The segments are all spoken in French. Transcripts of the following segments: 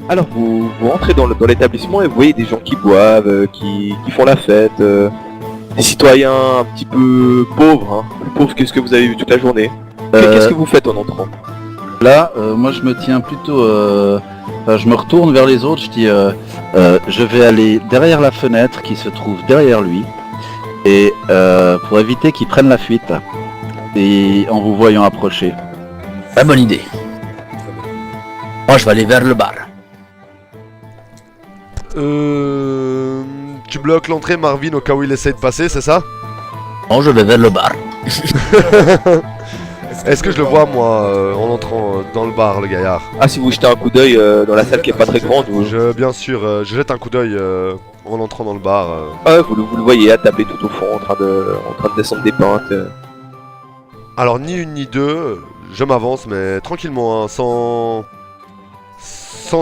Alors vous rentrez dans l'établissement et vous voyez des gens qui boivent, qui font la fête, des citoyens un petit peu pauvres, hein, plus pauvres que ce que vous avez vu toute la journée. Qu'est-ce que vous faites en entrant? Là, moi je me tiens plutôt... je me retourne vers les autres, je dis... je vais aller derrière la fenêtre qui se trouve derrière lui. Et pour éviter qu'il prenne la fuite. Et en vous voyant approcher. Très bonne idée. Moi je vais aller vers le bar. Tu bloques l'entrée, Marvin, au cas où il essaie de passer, c'est ça? Non, je vais vers le bar. Est-ce que je le vois, moi, en entrant dans le bar, le gaillard? Ah, si vous jetez un coup d'œil dans la salle qui est pas très grande, vous... Bien sûr, je jette un coup d'œil en entrant dans le bar. Ah, vous le voyez attablé tout au fond en train de descendre des pintes. Alors, ni une ni deux, je m'avance, mais tranquillement, hein, sans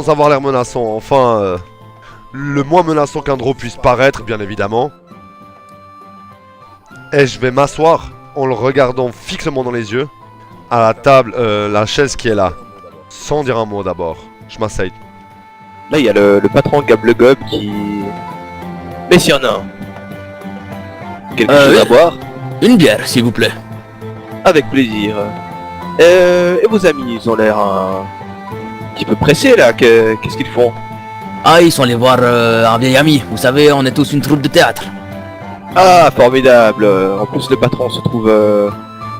avoir l'air menaçant. Enfin, le moins menaçant qu'un draw puisse paraître, bien évidemment. Et je vais m'asseoir en le regardant fixement dans les yeux, à la table, la chaise qui est là, sans dire un mot d'abord. Je m'asseye. Là, il y a le patron Gab le Gob qui... Mais s'il y en a un. Quelque chose à boire? Une bière, s'il vous plaît. Avec plaisir. Et vos amis, ils ont l'air un petit peu pressés là, qu'est-ce qu'ils font? Ah, ils sont allés voir un vieil ami. Vous savez, on est tous une troupe de théâtre. Ah, formidable. En plus, le patron se trouve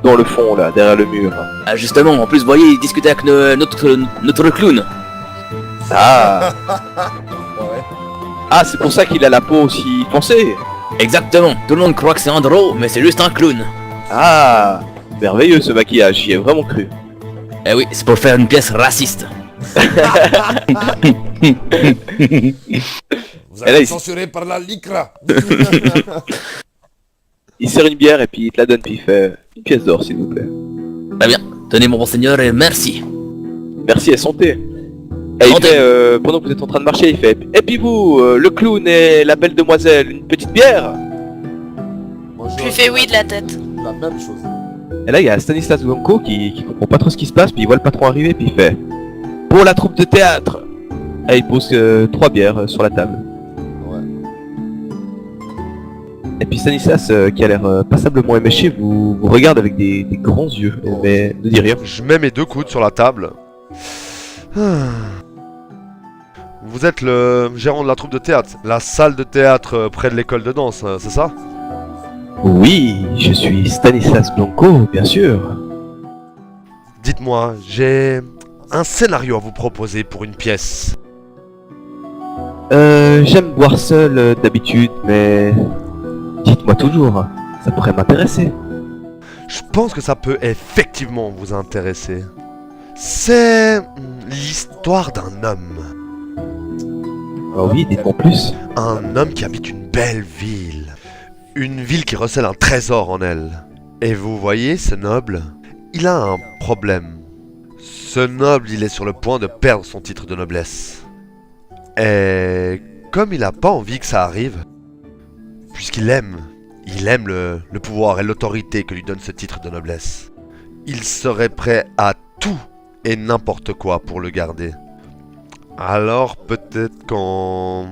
dans le fond là, derrière le mur. Justement, en plus, vous voyez, il discutait avec notre clown. Ah. Ah, c'est pour ça qu'il a la peau aussi foncée. Exactement. Tout le monde croit que c'est Andro, mais c'est juste un clown. Ah, merveilleux ce maquillage, j'y ai vraiment cru. Eh oui, c'est pour faire une pièce raciste. Vous Et là, allez il- censuré par la licra. Il sert une bière et puis il te la donne puis il fait une pièce d'or s'il vous plaît. Très bien. Tenez mon seigneur et merci. Merci et santé. Et il Santé. fait, pendant que vous êtes en train de marcher, il fait et puis vous, le clown et la belle demoiselle, une petite bière? Moi, Je lui fais oui de la tête. La même chose. Et là il y a Stanislas Gonko qui comprend pas trop ce qui se passe, puis il voit le patron arriver puis il fait pour la troupe de théâtre. Et il pose 3 bières sur la table. Ouais. Et puis Stanislas qui a l'air passablement éméché vous regarde avec des grands yeux, mais ne dit rien. Je mets mes 2 coudes sur la table. Vous êtes le gérant de la troupe de théâtre, la salle de théâtre près de l'école de danse, c'est ça? Oui, je suis Stanislas Blanco, bien sûr. Dites-moi, j'ai un scénario à vous proposer pour une pièce. J'aime boire seul d'habitude, mais dites-moi toujours, ça pourrait m'intéresser. Je pense que ça peut effectivement vous intéresser. C'est l'histoire d'un homme. Oh oui, dites-moi plus. Un homme qui habite une belle ville. Une ville qui recèle un trésor en elle. Et vous voyez, ce noble, il a un problème. Ce noble, il est sur le point de perdre son titre de noblesse. Et comme il n'a pas envie que ça arrive, puisqu'il aime, le pouvoir et l'autorité que lui donne ce titre de noblesse, il serait prêt à tout et n'importe quoi pour le garder. Alors peut-être quand...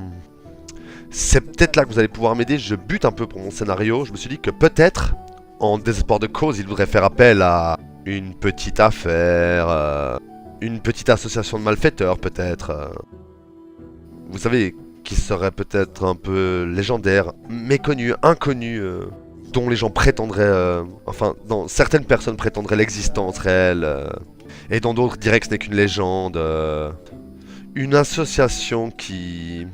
C'est peut-être là que vous allez pouvoir m'aider, je bute un peu pour mon scénario. Je me suis dit que peut-être, en désespoir de cause, il voudrait faire appel à une petite affaire, une petite association de malfaiteurs peut-être. Vous savez, qui serait peut-être un peu légendaire, méconnu, inconnu, dont les gens prétendraient, dont certaines personnes prétendraient l'existence réelle, et dont d'autres diraient que ce n'est qu'une légende. Une association qui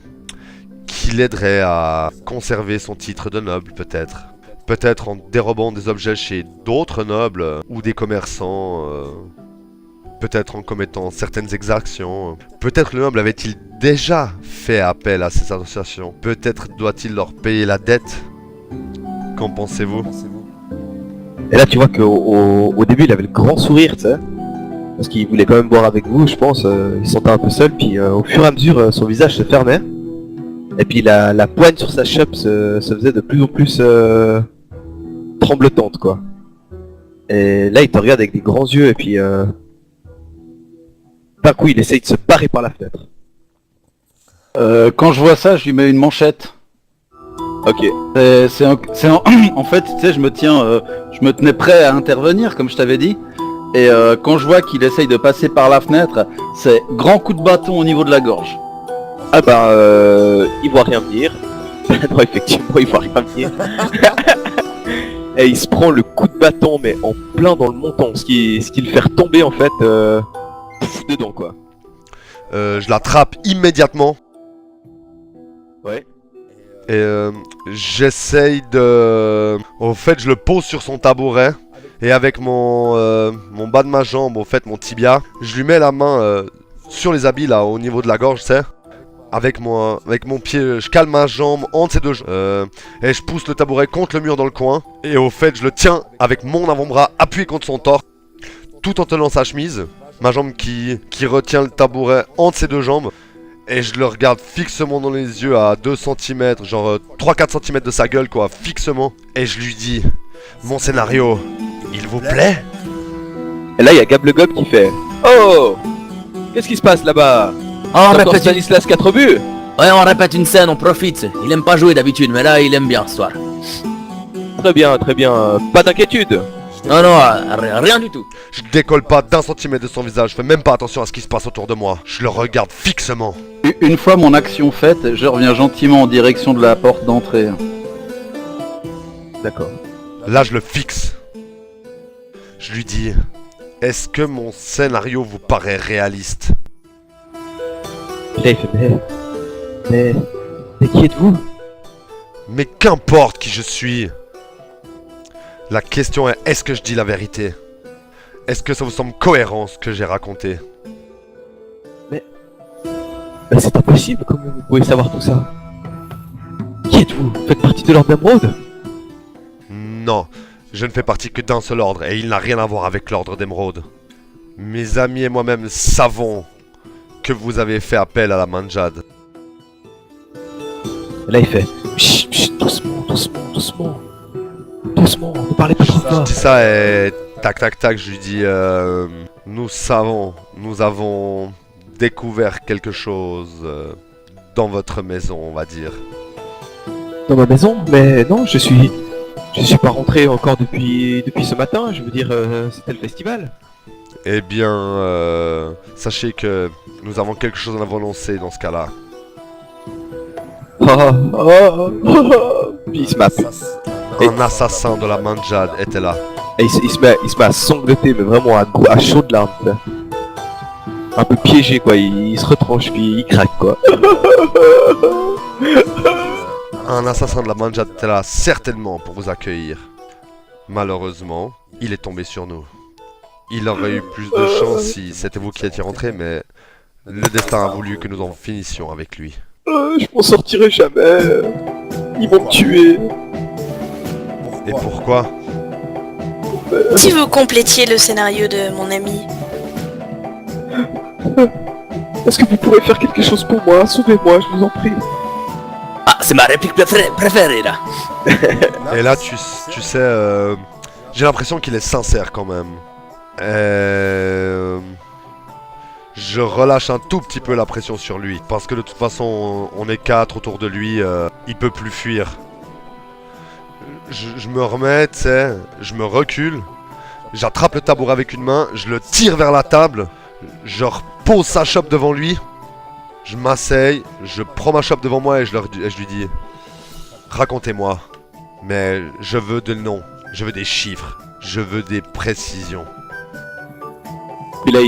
l'aiderait à conserver son titre de noble, peut-être. Peut-être en dérobant des objets chez d'autres nobles ou des commerçants. Peut-être en commettant certaines exactions. Peut-être le noble avait-il déjà fait appel à ces associations. Peut-être doit-il leur payer la dette. Qu'en pensez-vous? Et là tu vois qu'au début il avait le grand sourire, tu sais. Parce qu'il voulait quand même boire avec vous, je pense. Il se sentait un peu seul, puis au fur et à mesure son visage se fermait. Et puis la poigne sur sa chope se faisait de plus en plus tremblotante, quoi. Et là, il te regarde avec des grands yeux, et puis d'un coup, il essaye de se barrer par la fenêtre. Quand je vois ça, je lui mets une manchette. Ok. En fait, tu sais, je me tenais prêt à intervenir, comme je t'avais dit. Et quand je vois qu'il essaye de passer par la fenêtre, c'est grand coup de bâton au niveau de la gorge. Ah bah, il voit rien venir. Non, effectivement, il voit rien venir. Et il se prend le coup de bâton, mais en plein dans le menton, ce qui le fait retomber en fait dedans quoi. Je l'attrape immédiatement. Ouais. Et j'essaye de... Au fait, je le pose sur son tabouret. Et avec mon bas de ma jambe, au fait, mon tibia, je lui mets la main sur les habits, là, au niveau de la gorge, tu sais. Avec mon pied, je cale ma jambe entre ses deux jambes. Et je pousse le tabouret contre le mur dans le coin. Et au fait, je le tiens avec mon avant-bras appuyé contre son torse. Tout en tenant sa chemise. Ma jambe qui retient le tabouret entre ses deux jambes. Et je le regarde fixement dans les yeux à 2 cm, genre 3-4 cm de sa gueule quoi, fixement. Et je lui dis, mon scénario, il vous plaît? Et là il y a Gab le Gob qui fait oh, qu'est-ce qui se passe là-bas? Oh, on Encore répète une... Stanislas 4 buts? Ouais, on répète une scène, on profite. Il aime pas jouer d'habitude, mais là, il aime bien ce soir. Très bien, pas d'inquiétude. Non, non, rien du tout. Je décolle pas d'1 centimètre de son visage, je fais même pas attention à ce qui se passe autour de moi. Je le regarde fixement. Une fois mon action faite, je reviens gentiment en direction de la porte d'entrée. D'accord. Là je le fixe. Je lui dis, est-ce que mon scénario vous paraît réaliste? Et là il fait mais qui êtes-vous? Mais qu'importe qui je suis. La question est, est-ce que je dis la vérité? Est-ce que ça vous semble cohérent ce que j'ai raconté? Mais c'est impossible, comment vous pouvez savoir tout ça? Qui êtes-vous? Vous faites partie de l'Ordre d'Émeraude? Non, je ne fais partie que d'un seul ordre et il n'a rien à voir avec l'Ordre d'Émeraude. Mes amis et moi-même savons que vous avez fait appel à la Manjad. Et là il fait chut, chut, doucement, ne parlez pas trop Je fort. dis ça et tac, je lui dis nous savons, nous avons découvert quelque chose dans votre maison, on va dire. Dans ma maison? Mais non, je suis pas rentré encore depuis ce matin, je veux dire, c'était le festival. Eh bien, sachez que nous avons quelque chose à vous annoncer dans ce cas-là. Puis il se met Un assassin de la Manjad était là. et il se met à sangloter, mais vraiment à chaudes larmes, quoi. Un peu piégé quoi, il se retranche puis il craque quoi. Un assassin de la Manjad était là certainement pour vous accueillir. Malheureusement, il est tombé sur nous. Il aurait eu plus de chance si c'était vous qui étiez rentré, mais le destin a voulu que nous en finissions avec lui. Je m'en sortirai jamais. Ils vont me tuer. Et pourquoi? Si vous complétiez le scénario de mon ami. Est-ce que vous pourrez faire quelque chose pour moi? Sauvez-moi, je vous en prie. Ah, c'est ma réplique préférée, là. Et là, tu sais, j'ai l'impression qu'il est sincère quand même. Je relâche un tout petit peu la pression sur lui. Parce que de toute façon, on est 4 autour de lui, il peut plus fuir. Je me remets, tu sais, je me recule. J'attrape le tabouret avec une main, je le tire vers la table. Je repose sa chope devant lui. Je m'asseye, je prends ma chope devant moi et je lui dis: racontez-moi. Mais je veux des noms, je veux des chiffres, je veux des précisions. Puis là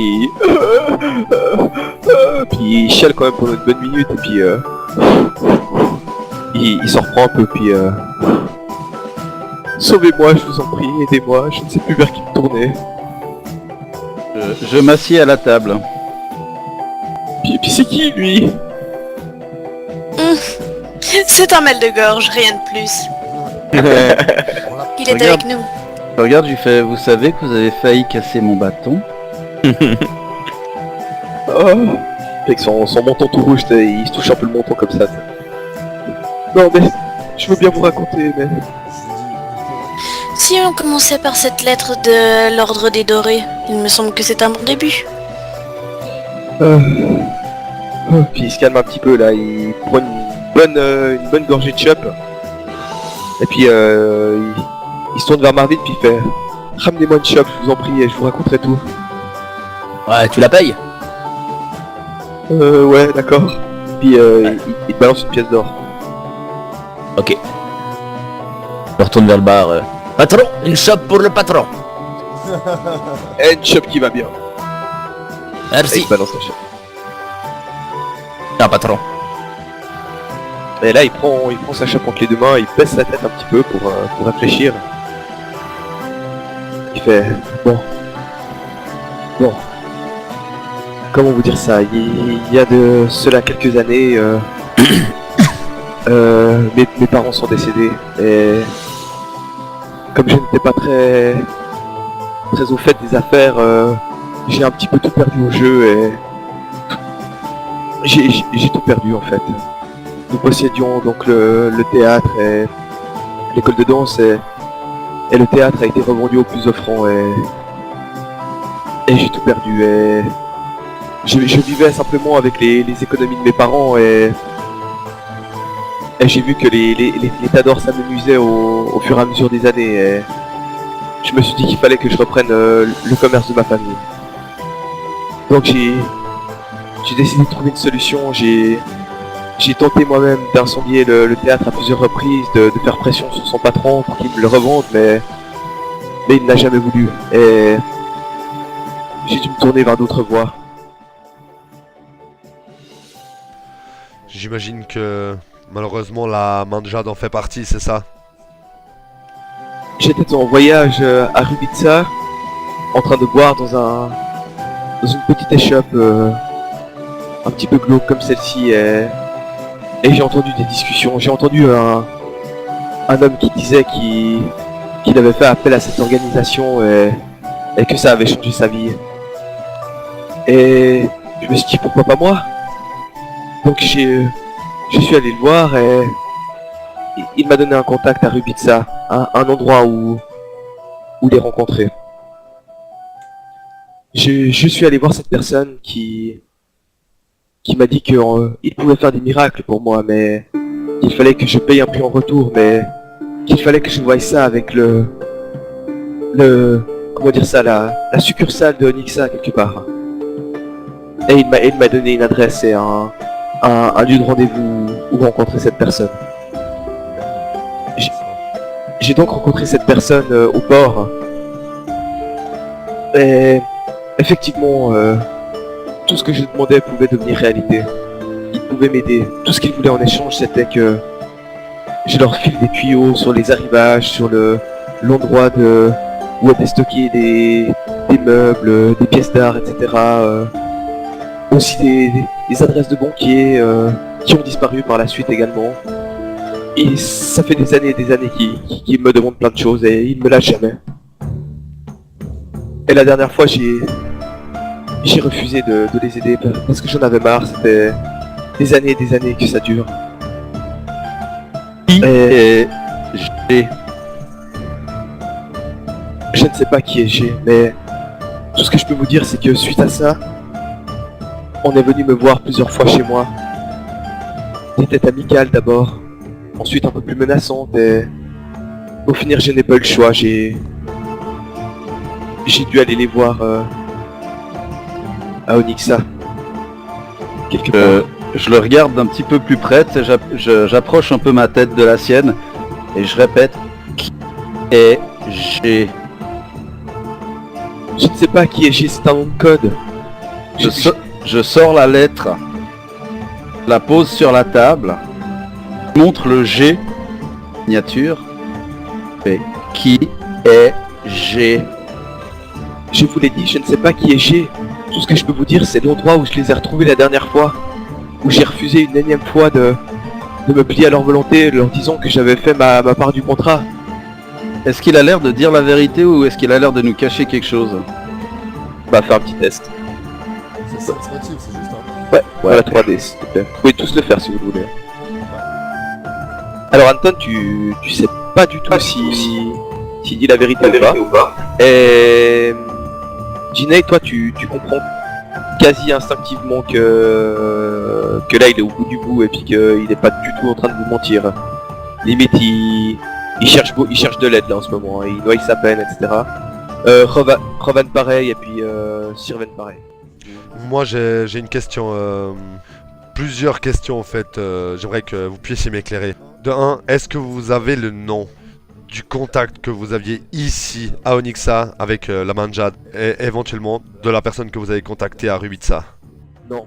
puis il chiale quand même pendant une bonne minute et puis il s'en reprend un peu puis sauvez-moi, je vous en prie, aidez-moi, je ne sais plus vers qui me tourner. Je m'assieds à la table. Puis c'est qui lui? C'est un mal de gorge, rien de plus. Il est Regarde. avec nous. Je regarde, je lui fais, vous savez que vous avez failli casser mon bâton? Avec son menton tout rouge, il se touche un peu le menton comme ça. Non mais, je veux bien vous raconter, mais... Si on commençait par cette lettre de l'ordre des Dorés, il me semble que c'est un bon début. Puis il se calme un petit peu là, il prend une bonne gorgée de chop. Et puis il se tourne vers Marvin puis il fait ramenez-moi une chop, je vous en prie, et je vous raconterai tout. Ouais, tu la payes? Ouais, d'accord. Puis il te balance une pièce d'or. Ok. Je retourne vers le bar. Patron, une shop pour le patron. Et une chop qui va bien. Et Merci. il te balance la chop. Tiens, patron. Et là il prend sa chope entre les deux mains, il baisse la tête un petit peu pour réfléchir. Il fait bon. Comment vous dire ça? Il y a de cela quelques années, mes parents sont décédés et comme je n'étais pas très au fait des affaires, j'ai un petit peu tout perdu au jeu et j'ai tout perdu en fait. Nous possédions donc le théâtre et l'école de danse et le théâtre a été revendu au plus offrant et j'ai tout perdu et je vivais simplement avec les économies de mes parents et j'ai vu que les tas d'or s'amenuisaient au fur et à mesure des années et je me suis dit qu'il fallait que je reprenne le commerce de ma famille. Donc j'ai décidé de trouver une solution, j'ai tenté moi-même d'incendier le théâtre à plusieurs reprises, de faire pression sur son patron pour qu'il me le revende, mais il n'a jamais voulu. Et j'ai dû me tourner vers d'autres voies. J'imagine que malheureusement la Manjad en fait partie, c'est ça? J'étais en voyage à Rubitsa, en train de boire dans une petite échoppe un petit peu glauque comme celle-ci et j'ai entendu des discussions, j'ai entendu un homme qui disait qu'il avait fait appel à cette organisation et que ça avait changé sa vie. Et je me suis dit pourquoi pas moi? Donc je suis allé le voir et il m'a donné un contact à Rubitsa, un endroit où les rencontrer. Je suis allé voir cette personne qui m'a dit qu'il pouvait faire des miracles pour moi, mais qu'il fallait que je paye un prix en retour, mais qu'il fallait que je voie ça avec comment dire ça, la succursale de Onyxa quelque part. Et il m'a donné une adresse et un lieu de rendez-vous où rencontrer cette personne. J'ai donc rencontré cette personne au port. Et effectivement, tout ce que je demandais pouvait devenir réalité. Ils pouvaient m'aider. Tout ce qu'ils voulaient en échange, c'était que je leur file des tuyaux sur les arrivages, sur l'endroit où étaient stockés des meubles, des pièces d'art, etc. Aussi des adresses de banquiers qui ont disparu par la suite également. Et ça fait des années qu'ils me demandent plein de choses et ils me lâchent jamais. Et la dernière fois, j'ai refusé de les aider parce que j'en avais marre, c'était des années et des années que ça dure. Et je ne sais pas qui est G, mais tout ce que je peux vous dire, c'est que suite à ça, on est venu me voir plusieurs fois chez moi. C'était amical d'abord, ensuite un peu plus menaçante et au final je n'ai pas eu le choix, j'ai dû aller les voir à Onyxa. Quelque part. Je le regarde d'un petit peu plus près, tu sais, j'approche un peu ma tête de la sienne et je répète qui est G. Je ne sais pas qui est G, c'est un nom de code. Je sors la lettre, la pose sur la table, montre le G, miniature, et qui est G. Je vous l'ai dit, je ne sais pas qui est G. Tout ce que je peux vous dire, c'est l'endroit où je les ai retrouvés la dernière fois. Où j'ai refusé une énième fois de me plier à leur volonté, leur disant que j'avais fait ma part du contrat. Est-ce qu'il a l'air de dire la vérité ou est-ce qu'il a l'air de nous cacher quelque chose? On va faire un petit test. C'est motive, c'est juste un... Ouais, voilà 3D s'il te plaît. Vous pouvez tous le faire si vous le voulez. Alors Anton, tu sais pas du tout s'il dit la vérité ou pas. Et Ginei, toi tu comprends quasi instinctivement que là il est au bout du bout et puis qu'il n'est pas du tout en train de vous mentir. Limite il cherche de l'aide là en ce moment, hein. Il noie sa peine, etc. Rovan pareil et puis Sirven pareil. Moi j'ai une question, plusieurs questions en fait, j'aimerais que vous puissiez m'éclairer. De 1, est-ce que vous avez le nom du contact que vous aviez ici à Onyxa avec la Manjad et éventuellement de la personne que vous avez contactée à Rubitsa? Non.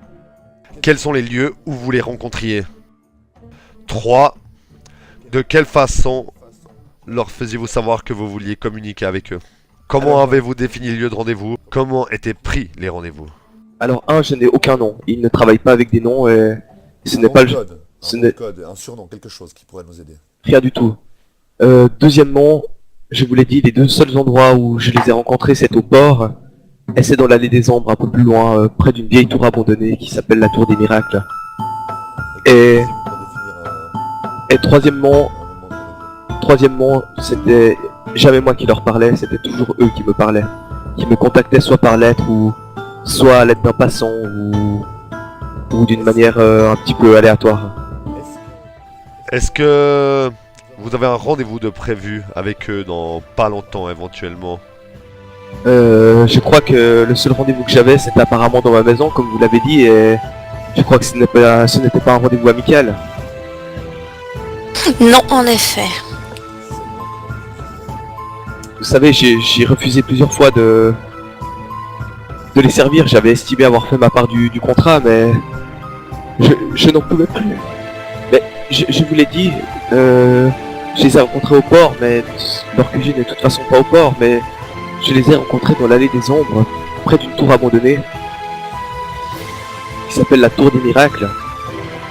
Quels sont les lieux où vous les rencontriez? 3. De quelle façon leur faisiez-vous savoir que vous vouliez communiquer avec eux? Comment avez-vous défini le lieu de rendez-vous? Comment étaient pris les rendez-vous? Alors je n'ai aucun nom. Il ne travaille pas avec des noms et ce n'est pas le code. ce Un n'est code, un surnom, quelque chose qui pourrait nous aider. rien du tout. Deuxièmement, je vous l'ai dit, les deux seuls endroits où je les ai rencontrés, c'est au port, et c'est dans l'allée des Ombres, un peu plus loin, près d'une vieille tour abandonnée qui s'appelle la Tour des Miracles. Et- Pour définir, Et troisièmement, c'était jamais moi qui leur parlais, c'était toujours eux qui me parlaient, qui me contactaient soit par lettre ou soit à l'aide d'un passant ou d'une manière un petit peu aléatoire. Est-ce que vous avez un rendez-vous de prévu avec eux dans pas longtemps éventuellement? Je crois que le seul rendez-vous que j'avais, c'était apparemment dans ma maison, comme vous l'avez dit, et je crois que ce n'était pas un rendez-vous amical. Non, en effet. Vous savez, j'ai refusé plusieurs fois de les servir. J'avais estimé avoir fait ma part du contrat, mais je n'en pouvais plus. Mais je vous l'ai dit, je les ai rencontrés au port, mais leur QG n'est de toute façon pas au port, mais je les ai rencontrés dans l'allée des Ombres, près d'une tour abandonnée, qui s'appelle la Tour des Miracles.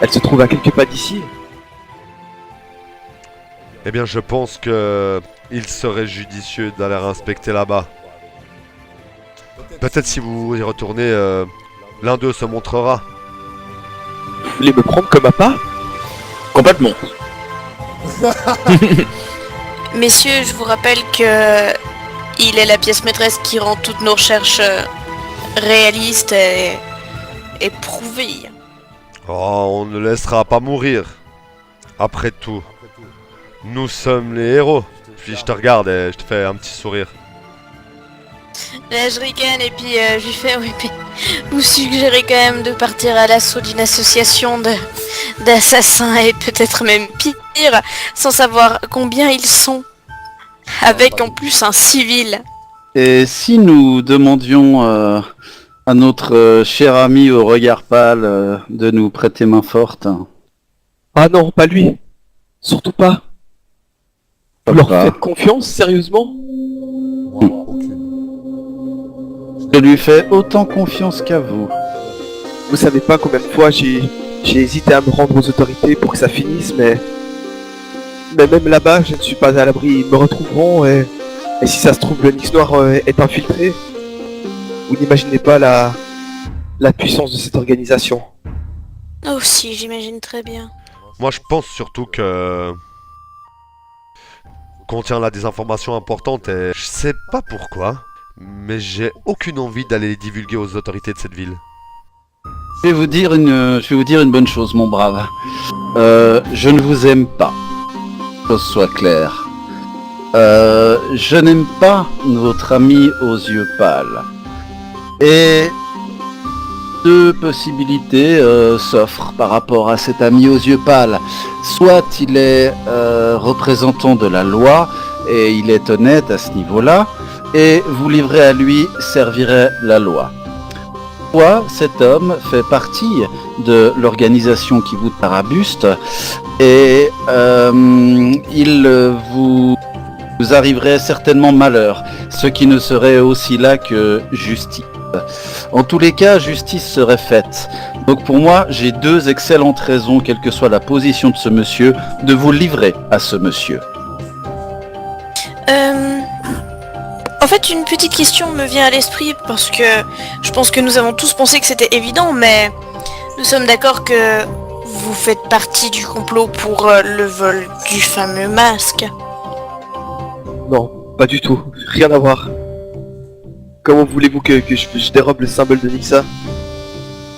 Elle se trouve à quelques pas d'ici. Eh bien je pense que il serait judicieux d'aller inspecter là-bas. Peut-être si vous y retournez, l'un d'eux se montrera. Vous voulez me prendre comme appât? Complètement. Messieurs, je vous rappelle que il est la pièce maîtresse qui rend toutes nos recherches réalistes et prouvées. Oh, on ne laissera pas mourir. Après tout, nous sommes les héros. Puis je te regarde et je te fais un petit sourire. Là, je ricane et puis je lui fais, oui, mais vous suggérez quand même de partir à l'assaut d'une association d'assassins et peut-être même pire, sans savoir combien ils sont. Avec en plus un civil. Et si nous demandions à notre cher ami au regard pâle de nous prêter main forte? Ah non, pas lui. Surtout pas. Vous leur Pourquoi? faites confiance, sérieusement? moi, aucune. Je lui fais autant confiance qu'à vous. Vous savez pas combien de fois j'ai hésité à me rendre aux autorités pour que ça finisse, mais même là-bas, je ne suis pas à l'abri. Ils me retrouveront et si ça se trouve, le Nyx Noir est infiltré. Vous n'imaginez pas la puissance de cette organisation. Oh si, j'imagine très bien. Moi je pense surtout que contient là des informations importantes et je sais pas pourquoi, mais j'ai aucune envie d'aller les divulguer aux autorités de cette ville. Je vais vous dire une bonne chose, mon brave. Je ne vous aime pas. Que ce soit clair. Je n'aime pas votre ami aux yeux pâles. Et deux possibilités s'offrent par rapport à cet ami aux yeux pâles. Soit il est représentant de la loi et il est honnête à ce niveau-là, et vous livrez à lui servirait la loi. Soit cet homme fait partie de l'organisation qui vous tarabuste et vous arriverait certainement malheur, ce qui ne serait aussi là que justice. En tous les cas, justice serait faite. Donc pour moi, j'ai deux excellentes raisons, quelle que soit la position de ce monsieur, de vous livrer à ce monsieur. En fait, une petite question me vient à l'esprit parce que je pense que nous avons tous pensé que c'était évident, mais nous sommes d'accord que vous faites partie du complot pour le vol du fameux masque. Non, pas du tout. Rien à voir. Comment voulez-vous que je dérobe le symbole de Nyxa?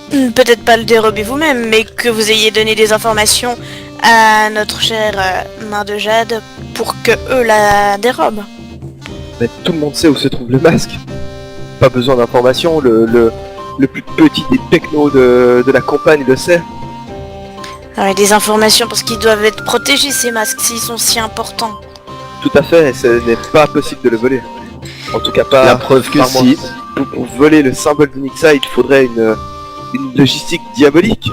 peut-être pas le dérober vous-même, mais que vous ayez donné des informations à notre chère main de jade pour que eux la dérobent. Mais tout le monde sait où se trouve le masque. Pas besoin d'informations, le plus petit des technos de la campagne le sait. Alors, des informations parce qu'ils doivent être protégés ces masques s'ils sont si importants. Tout à fait, et ce n'est pas possible de le voler. En tout cas pas... La preuve que par moi. si. Pour voler le symbole de Nixa, il faudrait une logistique diabolique.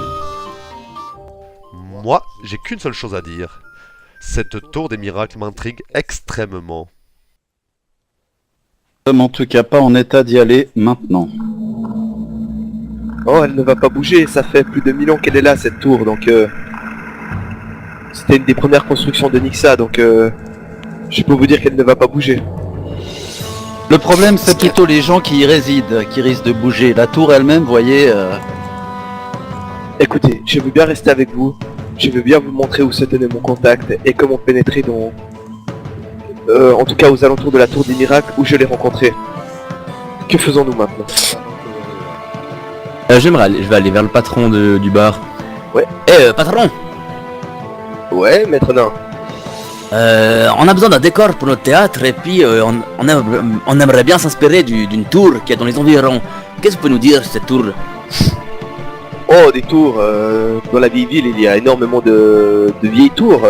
Moi, j'ai qu'une seule chose à dire. Cette tour des miracles m'intrigue extrêmement. Nous sommes en tout cas pas en état d'y aller maintenant. Oh, elle ne va pas bouger, ça fait plus de 1000 ans qu'elle est là, cette tour, donc... C'était une des premières constructions de Nixa, donc... Je peux vous dire qu'elle ne va pas bouger. Le problème, c'est plutôt les gens qui y résident, qui risquent de bouger. La tour elle-même, vous voyez... Écoutez, je veux bien rester avec vous. Je veux bien vous montrer où se tenait mon contact et comment pénétrer dans... en tout cas aux alentours de la tour des miracles où je l'ai rencontré. Que faisons-nous maintenant? Je vais aller vers le patron du bar. Ouais. Patron, Ouais, maître nain. on a besoin d'un décor pour notre théâtre et puis on aimerait bien s'inspirer d'une tour qui est dans les environs. Qu'est-ce que vous pouvez nous dire cette tour? Oh, des tours. Dans la vieille ville, il y a énormément de vieilles tours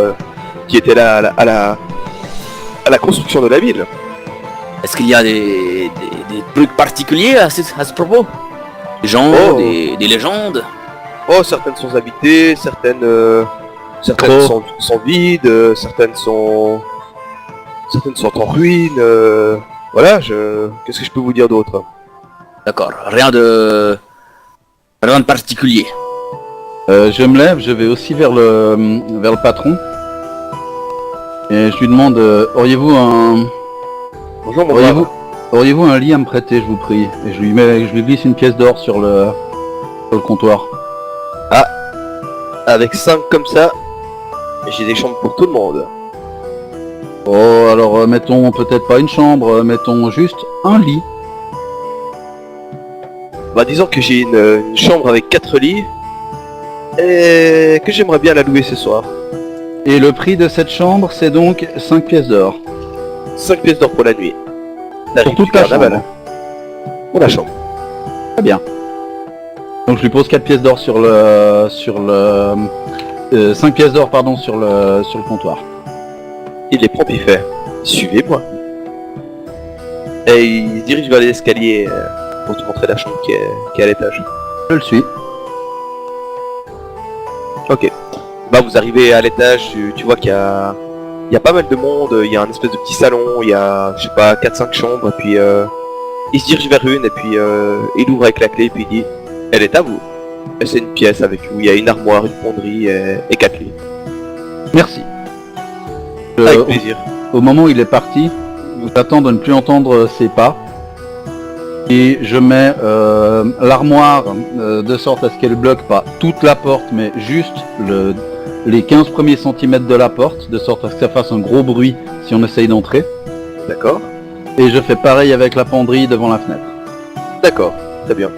qui étaient là à la construction de la ville. Est-ce qu'il y a des trucs particuliers à ce propos? Des gens, Oh. des légendes? Oh, certaines sont habitées, certaines sont vides, certaines sont en ruine. Voilà, qu'est-ce que je peux vous dire d'autre? D'accord, rien de particulier. je me lève, je vais aussi vers le patron. Et je lui demande, auriez-vous Bonjour mon brave. un lit à me prêter, je vous prie? Et je lui glisse une pièce d'or sur le comptoir. Avec 5 comme ça, j'ai des chambres pour tout le monde. Oh, alors mettons peut-être pas une chambre, mettons juste un lit. Bah disons que j'ai une chambre avec 4 lits et que j'aimerais bien la louer ce soir. Et le prix de cette chambre, c'est donc 5 pièces d'or. 5 pièces d'or pour la nuit. Pour toute la chambre. Pour la chambre. Très bien. Donc je lui pose 4 pièces d'or sur le 5 pièces d'or pardon sur le comptoir. Il les prend puis il fait suivez-moi. Et il se dirige vers l'escalier pour te montrer la chambre qui est à l'étage. Je le suis. Ok. Bah vous arrivez à l'étage, tu vois qu'il y a pas mal de monde, il y a un espèce de petit salon, il y a je sais pas 4-5 chambres, et puis il se dirige vers une et puis il ouvre avec la clé et puis il dit elle est à vous. Et c'est une pièce avec où il y a une armoire, une fonderie et 4 lits. Merci. Avec plaisir. Au moment où il est parti, j'attends de ne plus entendre ses pas. Et je mets l'armoire de sorte à ce qu'elle bloque pas toute la porte, mais juste les 15 premiers centimètres de la porte, de sorte à ce que ça fasse un gros bruit si on essaye d'entrer. D'accord. Et je fais pareil avec la penderie devant la fenêtre. D'accord, très bien.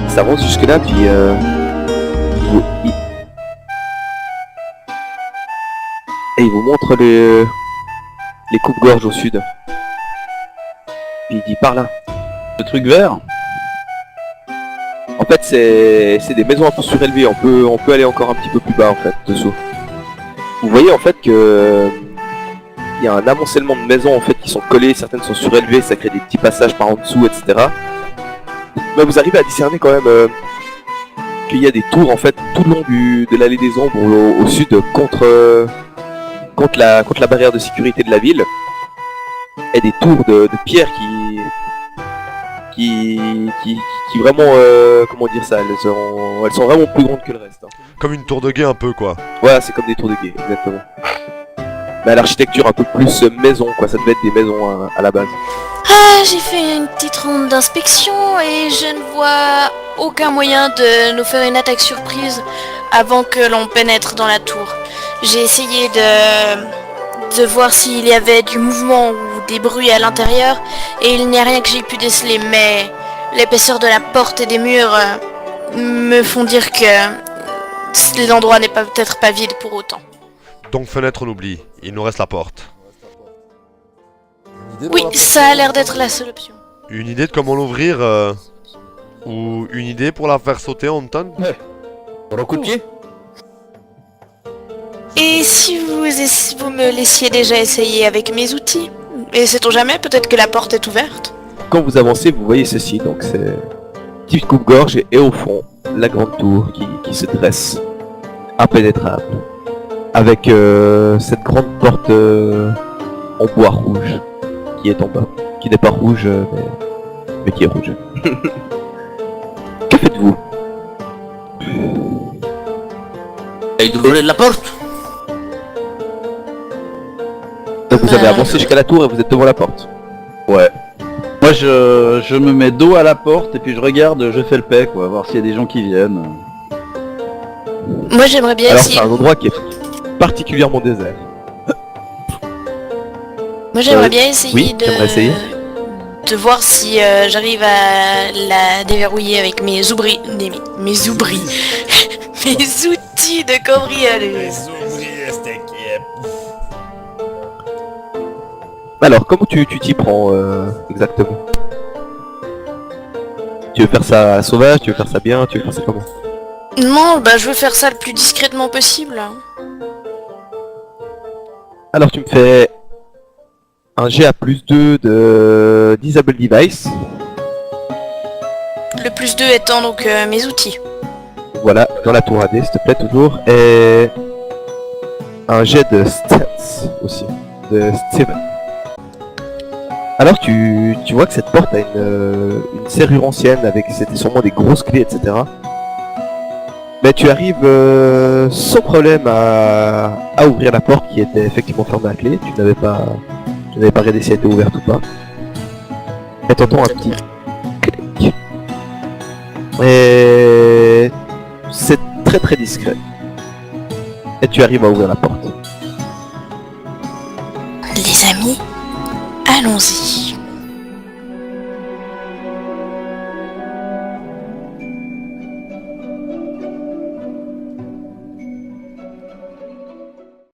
Ça avance jusque là, puis il vous montre les coupes-gorges au sud. Puis il dit par là. Le truc vert, En fait, c'est des maisons un peu surélevées. On peut aller encore un petit peu plus bas en fait, dessous. Vous voyez en fait que il y a un amoncellement de maisons en fait qui sont collées. Certaines sont surélevées, ça crée des petits passages par en dessous, etc. Mais vous arrivez à discerner quand même qu'il y a des tours en fait tout le long de l'allée des ombres au sud contre la barrière de sécurité de la ville, et des tours de pierre qui vraiment comment dire ça, elles sont vraiment plus grandes que le reste. Hein. Comme une tour de guet un peu quoi. Voilà, c'est comme des tours de guet, exactement. Mais à l'architecture un peu plus maison, quoi. Ça devait être des maisons à la base. Ah, j'ai fait une petite ronde d'inspection et je ne vois aucun moyen de nous faire une attaque surprise avant que l'on pénètre dans la tour. J'ai essayé de voir s'il y avait du mouvement ou des bruits à l'intérieur et il n'y a rien que j'ai pu déceler, mais l'épaisseur de la porte et des murs me font dire que l'endroit n'est peut-être pas vide pour autant. Donc fenêtre on oublie, il nous reste la porte. Une idée pour Oui, la porte, ça a l'air d'être la seule option. Une idée de comment l'ouvrir ou une idée pour la faire sauter en tonne? Pour un coup de pied. Et si vous me laissiez déjà essayer avec mes outils? Et sait-on jamais, peut-être que la porte est ouverte? Quand vous avancez, vous voyez ceci, donc c'est petite coupe-gorge et au fond, la grande tour qui se dresse, impénétrable, avec cette grande porte en bois rouge qui est en bas, qui n'est pas rouge, mais qui est rouge. Que faites-vous? Et d'ouvrir la porte. Donc vous avez avancé jusqu'à la tour et vous êtes devant la porte. Ouais. Moi je me mets dos à la porte et puis je regarde, je fais le paix quoi, voir s'il y a des gens qui viennent. Moi j'aimerais bien Alors essayer. c'est un endroit qui est particulièrement désert. Moi j'aimerais bien essayer oui, j'aimerais essayer. de voir si j'arrive à la déverrouiller avec mes oubris. Mes oubris. Mes outils de cambriolage. Alors comment tu t'y prends exactement? Tu veux faire ça sauvage, tu veux faire ça bien, tu veux faire ça comment? Non, bah je veux faire ça le plus discrètement possible. Alors tu me fais un jet à +2 de Disable Device. Le +2 étant donc mes outils. Voilà, dans la tour AD s'il te plaît toujours. Et un jet de Stealth aussi, de Steven. Alors tu vois que cette porte a une serrure ancienne avec c'était sûrement des grosses clés, etc. Mais tu arrives sans problème à ouvrir la porte qui était effectivement fermée à clé. Tu n'avais pas regardé si elle était ouverte ou pas. Et t'entends un petit clic. Et c'est très très discret. Et tu arrives à ouvrir la porte. Les amis, allons-y.